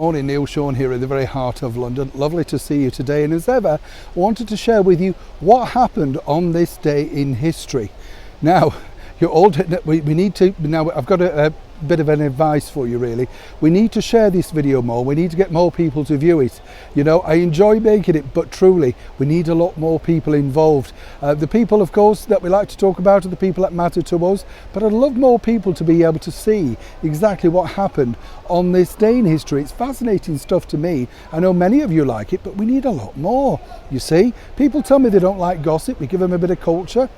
Morning, Neil Sean here in the very heart of London. Lovely to see you today, and as ever, I wanted to share with you what happened on this day in history. Now, we need to, now I've got a bit of an advice for you really. We need to share this video more, we need to get more people to view it. You know, I enjoy making it, but truly, we need a lot more people involved. The people, of course, that we like to talk about are the people that matter to us, but I'd love more people to be able to see exactly what happened on this day in history. It's fascinating stuff to me. I know many of you like it, but we need a lot more. You see, people tell me they don't like gossip, we give them a bit of culture.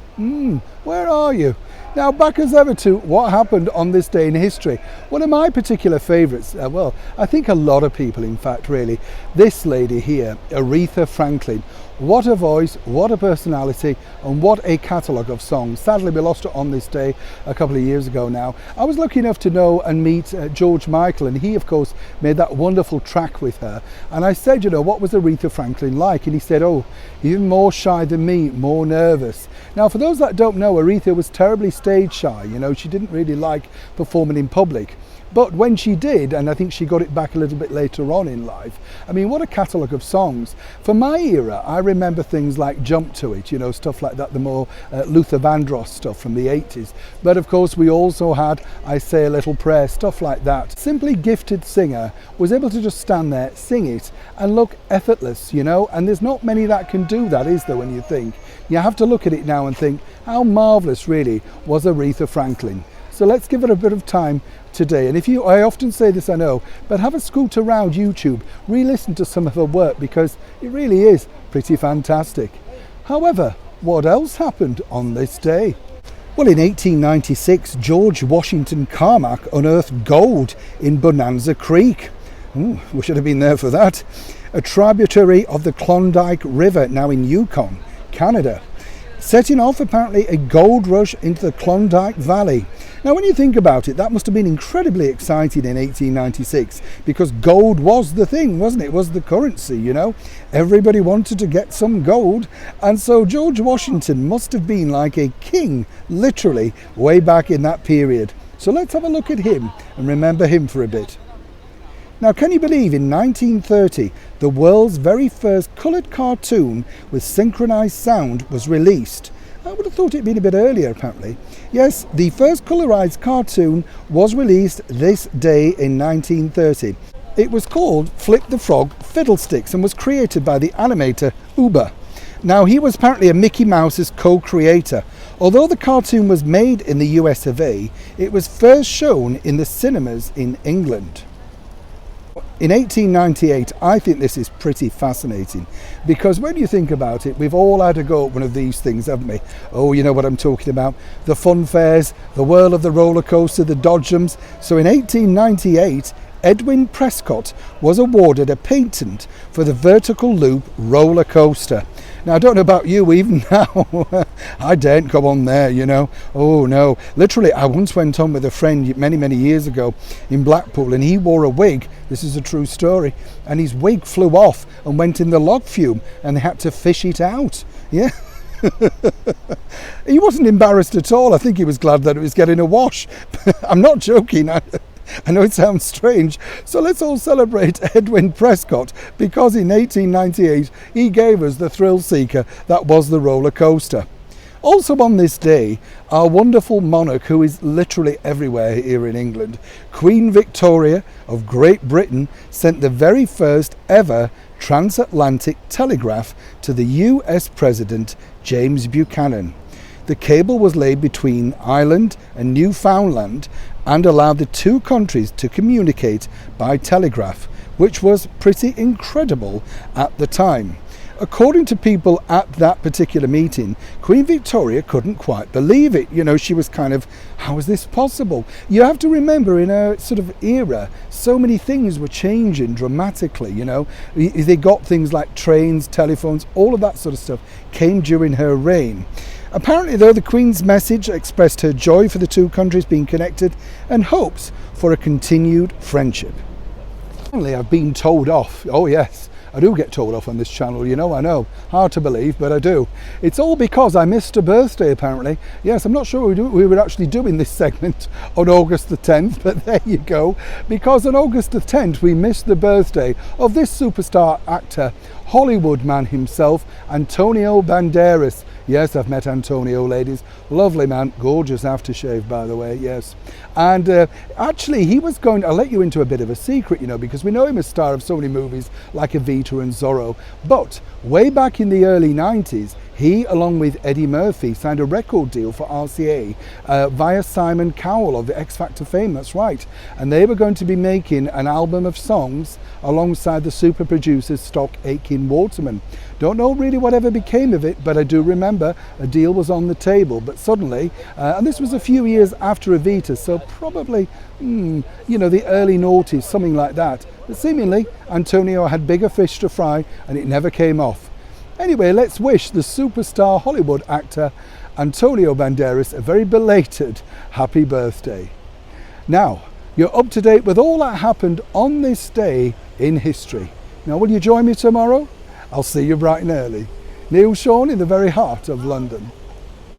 Where are you? Now, back as ever to what happened on this day in history. One of my particular favourites, well, I think a lot of people, in fact, really, this lady here, Aretha Franklin. What a voice, what a personality, and what a catalogue of songs. Sadly, we lost her on this day a couple of years ago now. I was lucky enough to know and meet George Michael, and he, of course, made that wonderful track with her. And I said, you know, what was Aretha Franklin like? And he said, oh, even more shy than me, more nervous. Now, for those that don't know, Aretha was terribly stage shy. You know, she didn't really like performing in public. But when she did, and I think she got it back a little bit later on in life, I mean, what a catalogue of songs. For my era, I remember things like Jump to It, you know, stuff like that, the more Luther Vandross stuff from the 80s. But of course, we also had I Say a Little Prayer, stuff like that. Simply gifted singer, was able to just stand there, sing it, and look effortless, you know, and there's not many that can do that, is there, when you think? You have to look at it now and think, how marvellous really was Aretha Franklin. So let's give it a bit of time today. And I often say this, I know, but have a scoot around YouTube, re-listen to some of her work, because it really is pretty fantastic. However, what else happened on this day? Well, in 1896, George Washington Carmack unearthed gold in Bonanza Creek. We should have been there for that. A tributary of the Klondike River, now in Yukon, Canada, setting off apparently a gold rush into the Klondike Valley. Now, when you think about it, that must have been incredibly exciting in 1896, because gold was the thing, wasn't it? It was the currency, you know. Everybody wanted to get some gold, and so George Washington must have been like a king, literally, way back in that period. So let's have a look at him and remember him for a bit. Now, can you believe in 1930, the world's very first coloured cartoon with synchronised sound was released? I would have thought it'd been a bit earlier, apparently. Yes, the first colorised cartoon was released this day in 1930. It was called Flip the Frog Fiddlesticks and was created by the animator Uber. Now, he was apparently a Mickey Mouse's co-creator. Although the cartoon was made in the US of A, it was first shown in the cinemas in England. In 1898, I think this is pretty fascinating, because when you think about it, we've all had to go at one of these things, haven't we? Oh, you know what I'm talking about. The fun fairs, the whirl of the roller coaster, the dodgems. So in 1898, Edwin Prescott was awarded a patent for the vertical loop roller coaster. Now, I don't know about you, even now, I daren't go on there, you know. Oh no, literally, I once went on with a friend many years ago in Blackpool, and he wore a wig, this is a true story, and his wig flew off and went in the log flume, and they had to fish it out. Yeah. He wasn't embarrassed at all. I think he was glad that it was getting a wash. I'm not joking. I know it sounds strange, so let's all celebrate Edwin Prescott, because in 1898 he gave us the thrill seeker that was the roller coaster. Also on this day, our wonderful monarch, who is literally everywhere here in England, Queen Victoria of Great Britain, sent the very first ever transatlantic telegraph to the US President James Buchanan. The cable was laid between Ireland and Newfoundland and allowed the two countries to communicate by telegraph, which was pretty incredible at the time. According to people at that particular meeting, Queen Victoria couldn't quite believe it. You know, she was kind of, how is this possible? You have to remember, in her sort of era, so many things were changing dramatically, you know. They got things like trains, telephones, all of that sort of stuff came during her reign. Apparently, though, the Queen's message expressed her joy for the two countries being connected and hopes for a continued friendship. Finally, I've been told off. Oh yes, I do get told off on this channel, you know, I know. Hard to believe, but I do. It's all because I missed a birthday, apparently. Yes, I'm not sure we were actually doing this segment on August the 10th, but there you go. Because on August the 10th, we missed the birthday of this superstar actor, Hollywood man himself, Antonio Banderas. Yes, I've met Antonio, ladies. Lovely man, gorgeous aftershave, by the way, yes. And actually, he was going, I'll let you into a bit of a secret, you know, because we know him as star of so many movies like Aretha and Zorro. But way back in the early 90s, he, along with Eddie Murphy, signed a record deal for RCA via Simon Cowell of the X Factor fame, that's right. And they were going to be making an album of songs alongside the super producers Stock Aitken Waterman. Don't know really whatever became of it, but I do remember a deal was on the table. But suddenly, and this was a few years after Aretha, so probably, you know, the early noughties, something like that. But seemingly, Antonio had bigger fish to fry and it never came off. Anyway, let's wish the superstar Hollywood actor Antonio Banderas a very belated happy birthday. Now, you're up to date with all that happened on this day in history. Now, will you join me tomorrow? I'll see you bright and early. Neil Sean in the very heart of London.